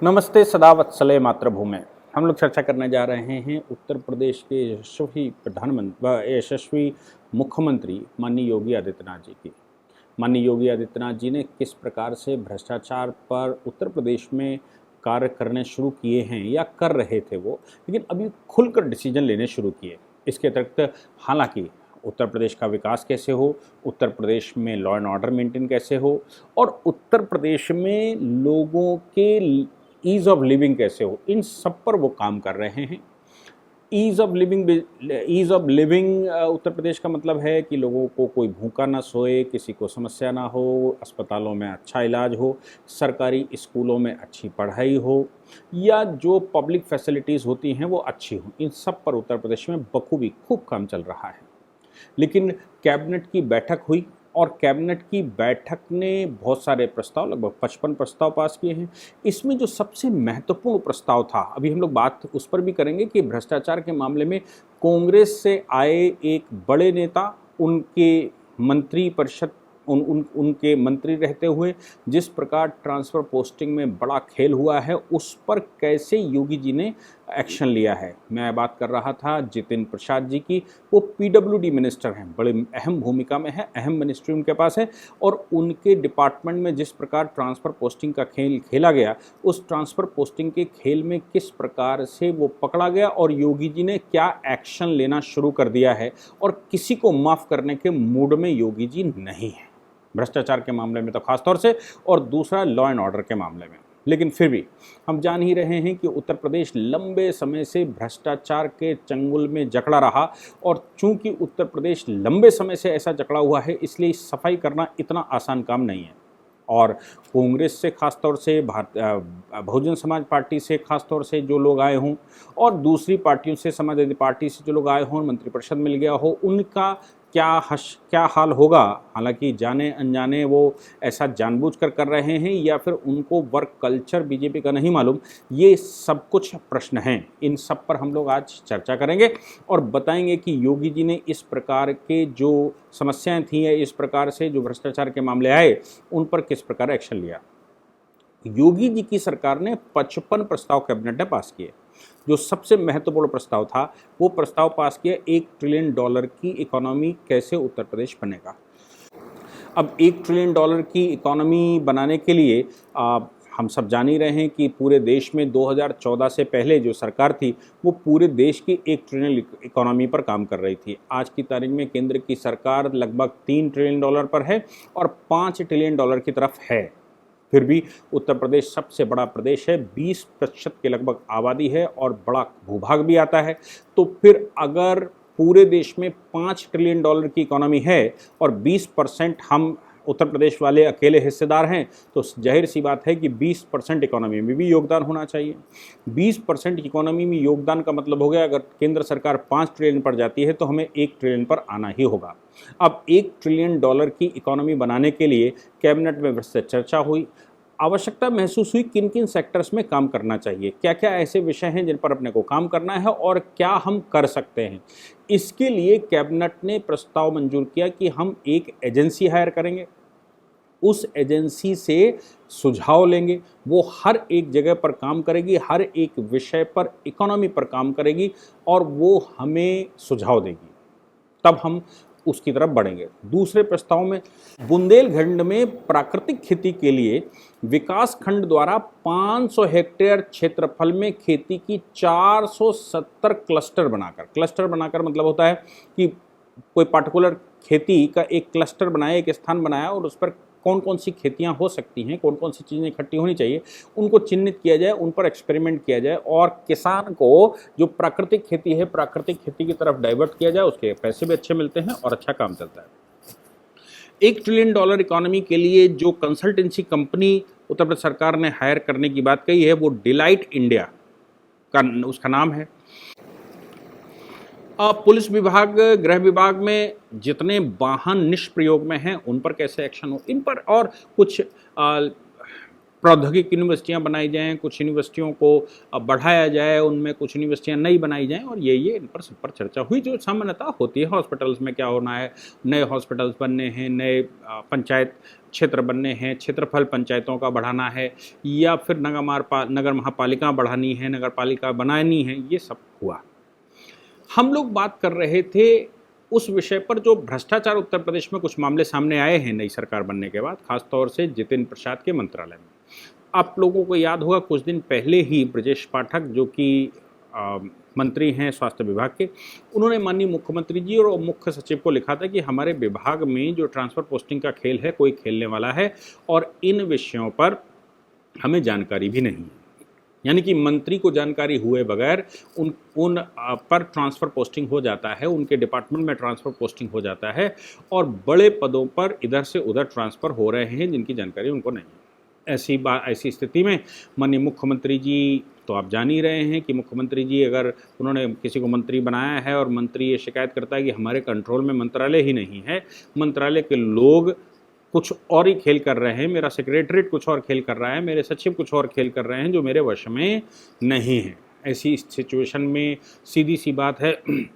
नमस्ते सदा वत्सले मातृभूमि। हम लोग चर्चा करने जा रहे हैं उत्तर प्रदेश के यशस्वी मुख्यमंत्री माननीय योगी आदित्यनाथ जी की। माननीय योगी आदित्यनाथ जी ने किस प्रकार से भ्रष्टाचार पर उत्तर प्रदेश में कार्य करने शुरू किए हैं या कर रहे थे वो, लेकिन अभी खुलकर डिसीजन लेने शुरू किए। इसके अतिरिक्त हालांकि उत्तर प्रदेश का विकास कैसे हो, उत्तर प्रदेश में लॉ एंड ऑर्डर मेंटेन कैसे हो और उत्तर प्रदेश में लोगों के ईज़ ऑफ लिविंग कैसे हो, इन सब पर वो काम कर रहे हैं। Ease of living Uttar Pradesh का मतलब है कि लोगों को कोई भूखा ना सोए, किसी को समस्या ना हो, अस्पतालों में अच्छा इलाज हो, सरकारी स्कूलों में अच्छी पढ़ाई हो या जो पब्लिक फैसिलिटीज़ होती हैं वो अच्छी हों। इन सब पर उत्तर प्रदेश में बखूबी खूब काम चल रहा है। लेकिन कैबिनेट की बैठक हुई और कैबिनेट की बैठक ने बहुत सारे प्रस्ताव, लगभग 55 प्रस्ताव पास किए हैं। इसमें जो सबसे महत्वपूर्ण प्रस्ताव था, अभी हम लोग बात उस पर भी करेंगे कि भ्रष्टाचार के मामले में कांग्रेस से आए एक बड़े नेता, उनके मंत्री परिषद उनके मंत्री रहते हुए जिस प्रकार ट्रांसफ़र पोस्टिंग में बड़ा खेल हुआ है, उस पर कैसे योगी जी ने एक्शन लिया है। मैं बात कर रहा था जितिन प्रसाद जी की। वो पीडब्ल्यूडी मिनिस्टर हैं, बड़े अहम भूमिका में है, अहम मिनिस्ट्री उनके पास है और उनके डिपार्टमेंट में जिस प्रकार ट्रांसफ़र पोस्टिंग का खेल खेला गया, उस ट्रांसफ़र पोस्टिंग के खेल में किस प्रकार से वो पकड़ा गया और योगी जी ने क्या एक्शन लेना शुरू कर दिया है और किसी को माफ़ करने के मूड में योगी जी नहीं है, भ्रष्टाचार के मामले में तो खास तौर से, और दूसरा लॉ एंड ऑर्डर के मामले में। लेकिन फिर भी हम जान ही रहे हैं कि उत्तर प्रदेश लंबे समय से भ्रष्टाचार के चंगुल में जकड़ा रहा और चूंकि उत्तर प्रदेश लंबे समय से ऐसा जकड़ा हुआ है, इसलिए सफाई करना इतना आसान काम नहीं है। और कांग्रेस से खास तौर से बहुजन समाज पार्टी से खास तौर से जो लोग आए हों और दूसरी पार्टियों से, समाजवादी पार्टी से जो लोग आए हों, मंत्रिपरिषद मिल गया हो, उनका क्या हाल होगा। हालांकि जाने अनजाने वो ऐसा जानबूझकर कर रहे हैं या फिर उनको वर्क कल्चर बीजेपी का नहीं मालूम, ये सब कुछ प्रश्न हैं। इन सब पर हम लोग आज चर्चा करेंगे और बताएंगे कि योगी जी ने इस प्रकार के जो समस्याएं थी या इस प्रकार से जो भ्रष्टाचार के मामले आए, उन पर किस प्रकार एक्शन लिया। योगी जी की सरकार ने 55 प्रस्ताव कैबिनेट ने पास किए। जो सबसे महत्वपूर्ण प्रस्ताव था, वो प्रस्ताव पास किया $1 ट्रिलियन की इकोनॉमी कैसे उत्तर प्रदेश बनेगा। अब $1 ट्रिलियन की इकोनॉमी बनाने के लिए हम सब जान ही रहे हैं कि पूरे देश में 2014 से पहले जो सरकार थी वो पूरे देश की $1 ट्रिलियन इकोनॉमी पर काम कर रही थी। आज की तारीख में केंद्र की सरकार लगभग $3 ट्रिलियन पर है और $5 ट्रिलियन की तरफ है। फिर भी उत्तर प्रदेश सबसे बड़ा प्रदेश है, 20% के लगभग आबादी है और बड़ा भूभाग भी आता है। तो फिर अगर पूरे देश में $5 ट्रिलियन की इकोनॉमी है और 20% हम उत्तर प्रदेश वाले अकेले हिस्सेदार हैं, तो जाहिर सी बात है कि 20% इकोनॉमी में भी योगदान होना चाहिए। 20% इकोनॉमी में योगदान का मतलब हो गया, अगर केंद्र सरकार 5 ट्रिलियन पर जाती है तो हमें 1 ट्रिलियन पर आना ही होगा। अब $1 ट्रिलियन की इकोनॉमी बनाने के लिए कैबिनेट में विस्तृत चर्चा हुई, आवश्यकता महसूस हुई किन किन सेक्टर्स में काम करना चाहिए, क्या क्या ऐसे विषय हैं जिन पर अपने को काम करना है और क्या हम कर सकते हैं। इसके लिए कैबिनेट ने प्रस्ताव मंजूर किया कि हम एक एजेंसी हायर करेंगे, उस एजेंसी से सुझाव लेंगे, वो हर एक जगह पर काम करेगी, हर एक विषय पर, इकोनॉमी पर काम करेगी और वो हमें सुझाव देगी, तब हम उसकी तरफ बढ़ेंगे। दूसरे प्रस्ताव में बुंदेलखंड में प्राकृतिक खेती के लिए विकास खंड द्वारा 500 हेक्टेयर क्षेत्रफल में खेती की 470 क्लस्टर बनाकर मतलब होता है कि कोई पार्टिकुलर खेती का एक क्लस्टर बनाया, एक स्थान बनाया और उस पर कौन कौन सी खेतियां हो सकती हैं, कौन कौन सी चीज़ें इकट्ठी होनी चाहिए, उनको चिन्हित किया जाए, उन पर एक्सपेरिमेंट किया जाए और किसान को जो प्राकृतिक खेती है, प्राकृतिक खेती की तरफ डाइवर्ट किया जाए, उसके पैसे भी अच्छे मिलते हैं और अच्छा काम चलता है। $1 ट्रिलियन इकोनॉमी के लिए जो कंसल्टेंसी कंपनी उत्तर प्रदेश सरकार ने हायर करने की बात कही है, वो डिलाइट इंडिया का उसका नाम है। पुलिस विभाग, गृह विभाग में जितने वाहन निष्प्रयोग में हैं उन पर कैसे एक्शन हो, इन पर और कुछ प्रौद्योगिक यूनिवर्सिटियां बनाई जाएं, कुछ यूनिवर्सिटियों को बढ़ाया जाए, उनमें कुछ यूनिवर्सिटियां नई बनाई जाएं, और ये इन पर सब पर चर्चा हुई जो सामान्यतः होती है। हॉस्पिटल्स में क्या होना है, नए हॉस्पिटल्स बनने हैं, नए पंचायत क्षेत्र बनने हैं, क्षेत्रफल पंचायतों का बढ़ाना है, या फिर नगर महापालिका बढ़ानी है, नगर पालिका बनानी है, ये सब हुआ। हम लोग बात कर रहे थे उस विषय पर जो भ्रष्टाचार उत्तर प्रदेश में कुछ मामले सामने आए हैं नई सरकार बनने के बाद, खासतौर से जितिन प्रसाद के मंत्रालय में। आप लोगों को याद होगा कुछ दिन पहले ही ब्रजेश पाठक, जो कि मंत्री हैं स्वास्थ्य विभाग के, उन्होंने माननीय मुख्यमंत्री जी और मुख्य सचिव को लिखा था कि हमारे विभाग में जो ट्रांसफ़र पोस्टिंग का खेल है, कोई खेलने वाला है और इन विषयों पर हमें जानकारी भी नहीं है। यानी कि मंत्री को जानकारी हुए बगैर उन पर ट्रांसफ़र पोस्टिंग हो जाता है, उनके डिपार्टमेंट में ट्रांसफ़र पोस्टिंग हो जाता है, और बड़े पदों पर इधर से उधर ट्रांसफ़र हो रहे हैं जिनकी जानकारी उनको नहीं है। ऐसी स्थिति में माननीय मुख्यमंत्री जी, तो आप जान ही रहे हैं कि मुख्यमंत्री जी अगर उन्होंने किसी को मंत्री बनाया है और मंत्री ये शिकायत करता है कि हमारे कंट्रोल में मंत्रालय ही नहीं है, मंत्रालय के लोग कुछ और ही खेल कर रहे हैं, मेरा सेक्रेटरीट कुछ और खेल कर रहा है, मेरे सचिव कुछ और खेल कर रहे हैं जो मेरे वश में नहीं है, ऐसी सिचुएशन में सीधी सी बात है कि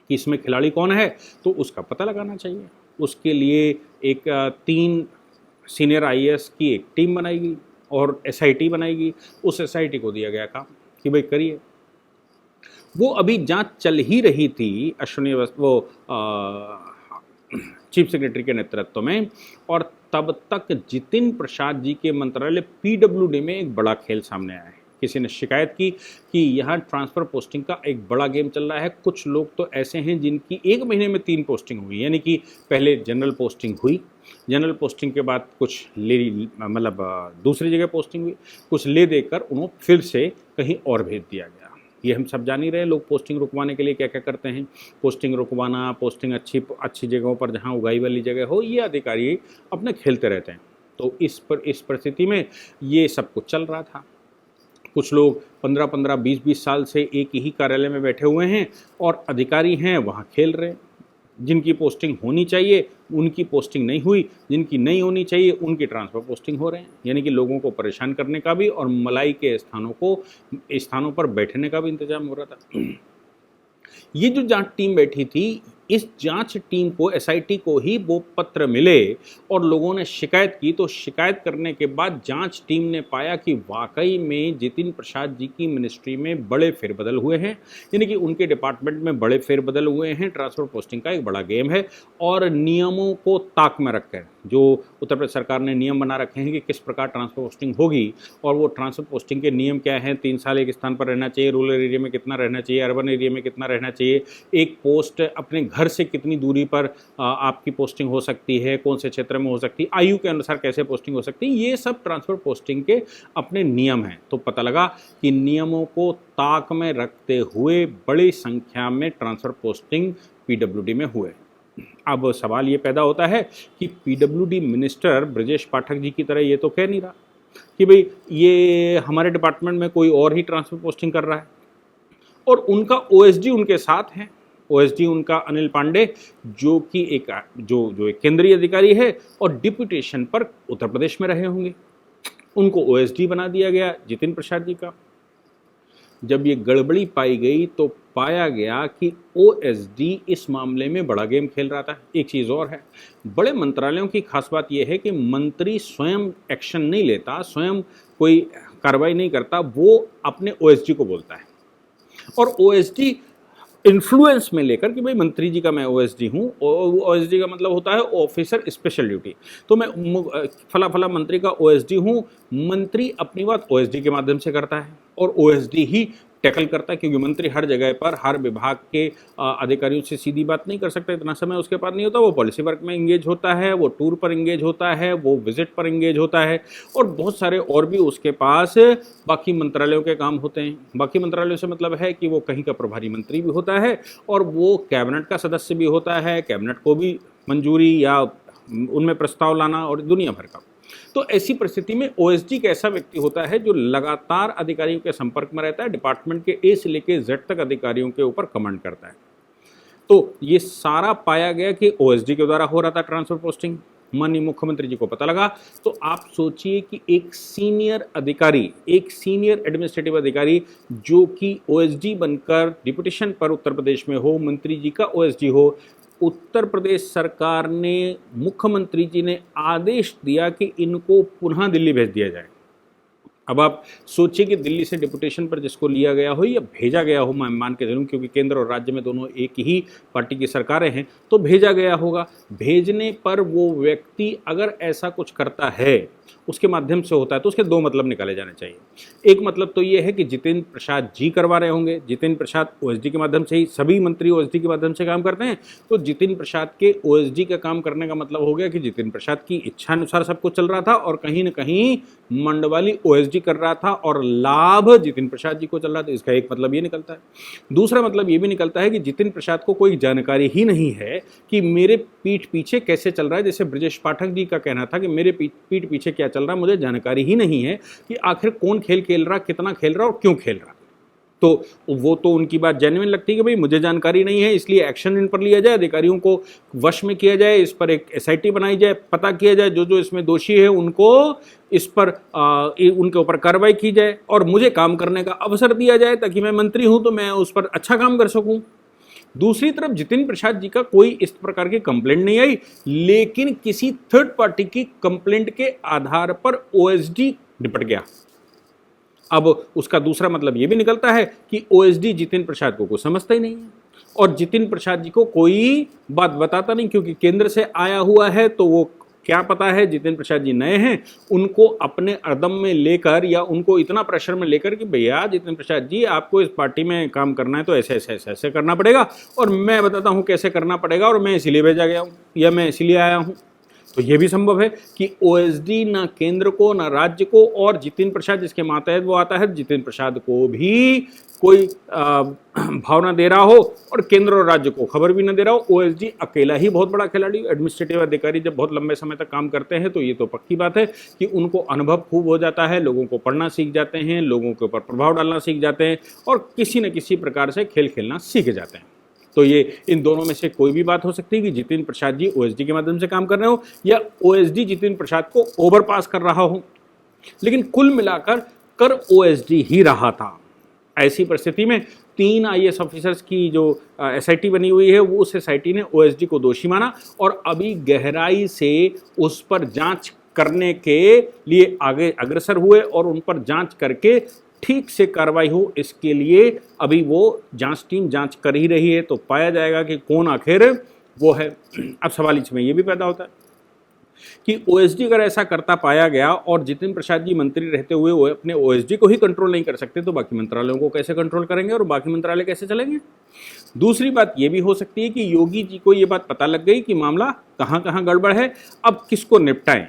इसमें खिलाड़ी कौन है, तो उसका पता लगाना चाहिए। उसके लिए एक 3 सीनियर आईएएस की एक टीम बनाएगी और एसआईटी बनाएगी। उस एसआईटी को दिया गया काम कि भाई करिए। वो अभी जांच चल ही रही थी अश्विनी वो चीफ सेक्रेटरी के नेतृत्व में, और तब तक जितिन प्रसाद जी के मंत्रालय पीडब्ल्यूडी में एक बड़ा खेल सामने आया है। किसी ने शिकायत की कि यहाँ ट्रांसफ़र पोस्टिंग का एक बड़ा गेम चल रहा है। कुछ लोग तो ऐसे हैं जिनकी 1 महीने में 3 पोस्टिंग हुई, यानी कि पहले जनरल पोस्टिंग हुई, जनरल पोस्टिंग के बाद कुछ दूसरी जगह पोस्टिंग हुई, कुछ ले देकर उन्हें फिर से कहीं और भेज दिया गया। ये हम सब जान ही रहे, लोग पोस्टिंग रुकवाने के लिए क्या क्या करते हैं। पोस्टिंग रुकवाना, पोस्टिंग अच्छी जगहों पर जहाँ उगाई वाली जगह हो, ये अधिकारी अपने खेलते रहते हैं। तो इस परिस्थिति में ये सब कुछ चल रहा था। कुछ लोग 15-15, 20-20 साल से एक ही कार्यालय में बैठे हुए हैं और अधिकारी हैं वहाँ खेल रहे हैं। जिनकी पोस्टिंग होनी चाहिए उनकी पोस्टिंग नहीं हुई, जिनकी नहीं होनी चाहिए उनकी ट्रांसफ़र पोस्टिंग हो रहे हैं। यानी कि लोगों को परेशान करने का भी और मलाई के स्थानों पर बैठने का भी इंतजाम हो रहा था। ये जो जांच टीम बैठी थी, इस जांच टीम को, एसआईटी को ही वो पत्र मिले और लोगों ने शिकायत की। तो शिकायत करने के बाद जांच टीम ने पाया कि वाकई में जितिन प्रसाद जी की मिनिस्ट्री में बड़े फेरबदल हुए हैं, यानी कि उनके डिपार्टमेंट में बड़े फेरबदल हुए हैं। ट्रांसफ़र पोस्टिंग का एक बड़ा गेम है और नियमों को ताक में रखकर जो उत्तर प्रदेश सरकार ने नियम बना रखे हैं कि किस प्रकार ट्रांसफ़र पोस्टिंग होगी, और वो ट्रांसफ़र पोस्टिंग के नियम क्या हैं। 3 साल एक स्थान पर रहना चाहिए, रूरल एरिया में कितना रहना चाहिए, अर्बन एरिया में कितना रहना चाहिए, एक पोस्ट अपने घर से कितनी दूरी पर आपकी पोस्टिंग हो सकती है, कौन से क्षेत्र में हो सकती है, आयु के अनुसार कैसे पोस्टिंग हो सकती है, ये सब ट्रांसफ़र पोस्टिंग के अपने नियम हैं। तो पता लगा कि नियमों को ताक में रखते हुए बड़ी संख्या में ट्रांसफ़र पोस्टिंग पीडब्ल्यूडी में हुए। अब सवाल ये पैदा होता है कि पीडब्ल्यूडी मिनिस्टर ब्रजेश पाठक जी की तरह ये तो कह नहीं रहा कि भाई ये हमारे डिपार्टमेंट में कोई और ही ट्रांसफ़र पोस्टिंग कर रहा है, और उनका ओएसडी उनके साथ है। ओएसडी उनका अनिल पांडे, जो कि एक केंद्रीय अधिकारी है और डिप्यूटेशन पर उत्तर प्रदेश में रहे होंगे, उनको ओएसडी बना दिया गया जितिन प्रसाद जी का। जब ये गड़बड़ी पाई गई तो पाया गया कि ओएसडी इस मामले में बड़ा गेम खेल रहा था। एक चीज़ और है, बड़े मंत्रालयों की खास बात यह है कि मंत्री स्वयं एक्शन नहीं लेता, स्वयं कोई कार्रवाई नहीं करता, वो अपने ओएसडी को बोलता है, और ओएसडी इन्फ्लुएंस में लेकर कि भाई मंत्री जी का मैं ओएसडी हूँ। ओएसडी का मतलब होता है ऑफिसर स्पेशल ड्यूटी। तो मैं फला मंत्री का ओएसडी हूँ। मंत्री अपनी बात ओएसडी के माध्यम से करता है और ओएसडी ही टैकल करता है, क्योंकि मंत्री हर जगह पर हर विभाग के अधिकारियों से सीधी बात नहीं कर सकता, इतना समय उसके पास नहीं होता। वो पॉलिसी वर्क में इंगेज होता है, वो टूर पर इंगेज होता है, वो विजिट पर इंगेज होता है, और बहुत सारे और भी उसके पास बाकी मंत्रालयों के काम होते हैं। बाकी मंत्रालयों से मतलब है कि वो कहीं का प्रभारी मंत्री भी होता है और वो कैबिनेट का सदस्य भी होता है, कैबिनेट को भी मंजूरी या उनमें प्रस्ताव लाना और दुनिया भर का। तो ऐसी परिस्थिति में ओएसडी एक ऐसा व्यक्ति होता है जो लगातार अधिकारियों के संपर्क में रहता है, डिपार्टमेंट के ए से लेकर जेड तक अधिकारियों के ऊपर कमांड करता है। तो ये सारा पाया गया कि ओएसडी के द्वारा हो रहा था ट्रांसफर पोस्टिंग। माननीय मुख्यमंत्री जी को पता लगा, तो आप सोचिए कि एक सीनियर अधिकारी, एक सीनियर एडमिनिस्ट्रेटिव अधिकारी जो कि ओएसडी बनकर डिप्यूटेशन पर उत्तर प्रदेश में हो, मंत्री जी का ओएसडी हो, उत्तर प्रदेश सरकार ने, मुख्यमंत्री जी ने आदेश दिया कि इनको पुनः दिल्ली भेज दिया जाए। अब आप सोचिए कि दिल्ली से डिप्यूटेशन पर जिसको लिया गया हो या भेजा गया हो, मैं मान के चलूँ क्योंकि केंद्र और राज्य में दोनों एक ही पार्टी की सरकारें हैं, तो भेजा गया होगा। भेजने पर वो व्यक्ति अगर ऐसा कुछ करता है, उसके माध्यम से होता है, तो उसके दो मतलब निकाले जाने चाहिए। एक मतलब तो ये है कि जितेंद्र प्रसाद जी करवा रहे होंगे। जितेंद्र प्रसाद ओएसडी के माध्यम से ही, सभी मंत्री ओएसडी के माध्यम से काम करते हैं, तो जितेंद्र प्रसाद के ओएसडी का काम करने का मतलब हो गया कि जितेंद्र प्रसाद की इच्छा अनुसार सब कुछ चल रहा था और कहीं ना कहीं मंडवाली ओएसडी कर रहा था और लाभ जितेंद्र प्रसाद जी को चल रहा था। इसका एक मतलब ये निकलता है। दूसरा मतलब ये भी निकलता है कि जितेंद्र प्रसाद को कोई जानकारी ही नहीं है कि मेरे पीठ पीछे कैसे चल रहा है। जैसे ब्रजेश पाठक जी का कहना था कि मेरे पीठ पीछे क्या चल रहा है, मुझे जानकारी ही नहीं है कि आखिर कौन खेल खेल रहा, कितना खेल रहा और क्यों खेल रहा। तो वो तो उनकी बात जेन्युइन लगती है कि भाई मुझे जानकारी नहीं है, इसलिए एक्शन इन पर लिया जाए, अधिकारियों को वश में किया जाए, इस पर एक एसआईटी बनाई जाए, पता किया जाए, जो जो इसमें दोषी है उनको इस पर उनके ऊपर कार्रवाई की जाए और मुझे काम करने का अवसर दिया जाए ताकि मैं मंत्री हूं तो मैं उस पर अच्छा काम कर सकूं। दूसरी तरफ जितेंद्र प्रसाद जी का कोई इस प्रकार की कंप्लेंट नहीं आई, लेकिन किसी थर्ड पार्टी की कंप्लेंट के आधार पर ओएसडी निपट गया। अब उसका दूसरा मतलब यह भी निकलता है कि ओएसडी जितेंद्र प्रसाद को समझता ही नहीं है और जितेंद्र प्रसाद जी को कोई बात बताता नहीं, क्योंकि केंद्र से आया हुआ है तो वो क्या पता है, जितेंद्र प्रसाद जी नए हैं, उनको अपने अर्दम में लेकर या उनको इतना प्रेशर में लेकर कि भैया जितेंद्र प्रसाद जी आपको इस पार्टी में काम करना है तो ऐसे ऐसे ऐसे ऐसे करना पड़ेगा और मैं बताता हूं कैसे करना पड़ेगा और मैं इसीलिए भेजा गया हूं या मैं इसीलिए आया हूं। तो ये भी संभव है कि ओएसडी ना केंद्र को ना राज्य को, और जितेंद्र प्रसाद जिसके मातहत वो आता है जितेंद्र प्रसाद को भी कोई भावना दे रहा हो और केंद्र और राज्य को खबर भी न दे रहा हो। ओएसडी अकेला ही बहुत बड़ा खिलाड़ी। एडमिनिस्ट्रेटिव अधिकारी जब बहुत लंबे समय तक काम करते हैं तो ये तो पक्की बात है कि उनको अनुभव खूब हो जाता है, लोगों को पढ़ना सीख जाते हैं, लोगों के ऊपर प्रभाव डालना सीख जाते हैं और किसी न किसी प्रकार से खेल खेलना सीख जाते हैं। तो ये इन दोनों में से कोई भी बात हो सकती है कि जितेंद्र प्रसाद जी ओएसडी के माध्यम से काम कर रहे हो या ओएसडी जितेंद्र प्रसाद को ओवरपास कर रहा हो, लेकिन कुल मिलाकर कर ओएसडी ही रहा था। ऐसी परिस्थिति में 3 आईएएस ऑफिसर्स की जो एसआईटी बनी हुई है वो उस एसआईटी ने ओएसडी को दोषी माना और अभी गहराई से उस पर जांच करने के लिए आगे अग्रसर हुए और उन पर जांच करके ठीक से कार्रवाई हो, इसके लिए अभी वो जांच टीम जांच कर ही रही है। तो पाया जाएगा कि कौन आखिर वो है। अब सवाल इसमें ये भी पैदा होता है कि ओएसडी अगर ऐसा करता पाया गया और जितेंद्र प्रसाद जी मंत्री रहते हुए वो अपने ओएसडी को ही कंट्रोल नहीं कर सकते तो बाकी मंत्रालयों को कैसे कंट्रोल करेंगे और बाकी मंत्रालय कैसे चलेंगे। दूसरी बात ये भी हो सकती है कि योगी जी को ये बात पता लग गई कि मामला कहाँ कहाँ गड़बड़ है, अब किसको निपटाएं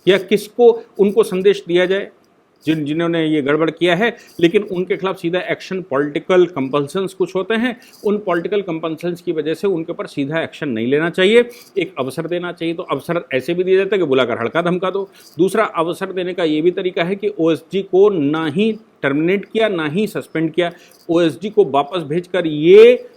या किसको उनको संदेश दिया जाए जिन्होंने ये गड़बड़ किया है, लेकिन उनके खिलाफ सीधा एक्शन, पॉलिटिकल कंपल्सन्स कुछ होते हैं, उन पॉलिटिकल कंपल्सन्स की वजह से उनके ऊपर सीधा एक्शन नहीं लेना चाहिए, एक अवसर देना चाहिए। तो अवसर ऐसे भी दिया जाता है कि बुलाकर हड़का धमका दो। दूसरा अवसर देने का ये भी तरीका है कि ओएसडी को ना ही टर्मिनेट किया ना ही सस्पेंड किया, ओएसडी को वापस भेजकर ये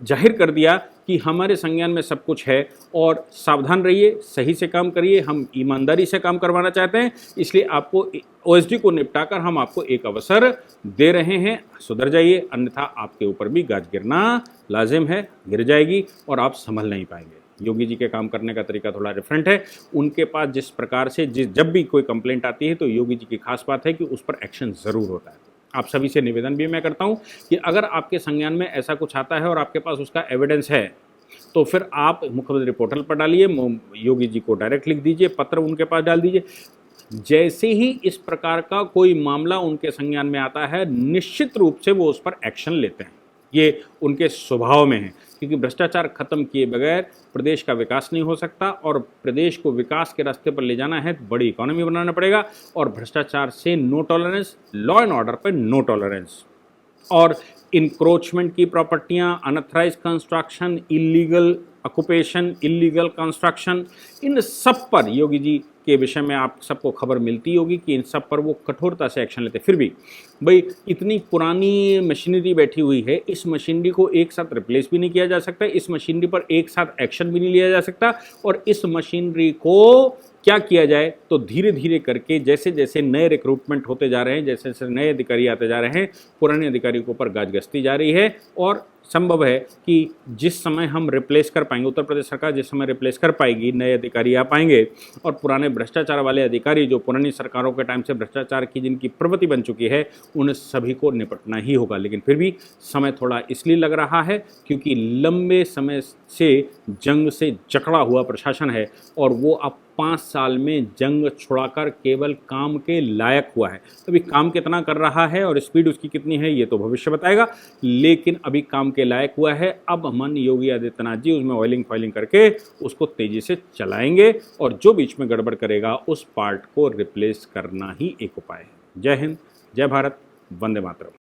जाहिर कर दिया कि हमारे संज्ञान में सब कुछ है और सावधान रहिए, सही से काम करिए, हम ईमानदारी से काम करवाना चाहते हैं, इसलिए आपको ओएसडी को निपटाकर हम आपको एक अवसर दे रहे हैं, सुधर जाइए, अन्यथा आपके ऊपर भी गाज गिरना लाजिम है, गिर जाएगी और आप संभल नहीं पाएंगे। योगी जी के काम करने का तरीका थोड़ा डिफरेंट है। उनके पास जिस प्रकार से जब भी कोई कंप्लेंट आती है तो योगी जी की खास बात है कि उस पर एक्शन ज़रूर होता है। आप सभी से निवेदन भी मैं करता हूं कि अगर आपके संज्ञान में ऐसा कुछ आता है और आपके पास उसका एविडेंस है तो फिर आप मुख्यमंत्री पोर्टल पर डालिए, योगी जी को डायरेक्ट लिख दीजिए, पत्र उनके पास डाल दीजिए। जैसे ही इस प्रकार का कोई मामला उनके संज्ञान में आता है निश्चित रूप से वो उस पर एक्शन लेते हैं, ये उनके स्वभाव में है, क्योंकि भ्रष्टाचार खत्म किए बगैर प्रदेश का विकास नहीं हो सकता और प्रदेश को विकास के रास्ते पर ले जाना है तो बड़ी इकोनॉमी बनाना पड़ेगा और भ्रष्टाचार से no tolerance, law and order पर नो टॉलरेंस। और इंक्रोचमेंट की प्रॉपर्टियां, unauthorised construction, illegal occupation, illegal construction, इन सब पर योगी जी के विषय में आप सबको खबर मिलती होगी कि इन सब पर वो कठोरता से एक्शन लेते। फिर भी भाई इतनी पुरानी मशीनरी बैठी हुई है, इस मशीनरी को एक साथ रिप्लेस भी नहीं किया जा सकता, इस मशीनरी पर एक साथ एक्शन भी नहीं लिया जा सकता। और इस मशीनरी को क्या किया जाए, तो धीरे धीरे करके जैसे जैसे नए रिक्रूटमेंट होते जा रहे हैं, जैसे जैसे नए अधिकारी आते जा रहे हैं, पुराने अधिकारियों के ऊपर गाज गश्ती जा रही है। और संभव है कि जिस समय हम रिप्लेस कर पाएंगे, उत्तर प्रदेश सरकार जिस समय रिप्लेस कर पाएगी, नए अधिकारी आ पाएंगे और पुराने भ्रष्टाचार वाले अधिकारी जो पुरानी सरकारों के टाइम से भ्रष्टाचार की जिनकी प्रवृत्ति बन चुकी है, उन सभी को निपटना ही होगा। लेकिन फिर भी समय थोड़ा इसलिए लग रहा है क्योंकि लंबे समय से जंग से जकड़ा हुआ प्रशासन है और वो अब 5 साल में जंग छुड़ाकर केवल काम के लायक हुआ है। अभी काम कितना कर रहा है और स्पीड उसकी कितनी है ये तो भविष्य बताएगा, लेकिन अभी काम के लायक हुआ है। अब मन योगी आदित्यनाथ जी उसमें ऑयलिंग फाइलिंग करके उसको तेजी से चलाएंगे और जो बीच में गड़बड़ करेगा उस पार्ट को रिप्लेस करना ही एक उपाय है। जय हिंद, जय भारत, वंदे मातरम।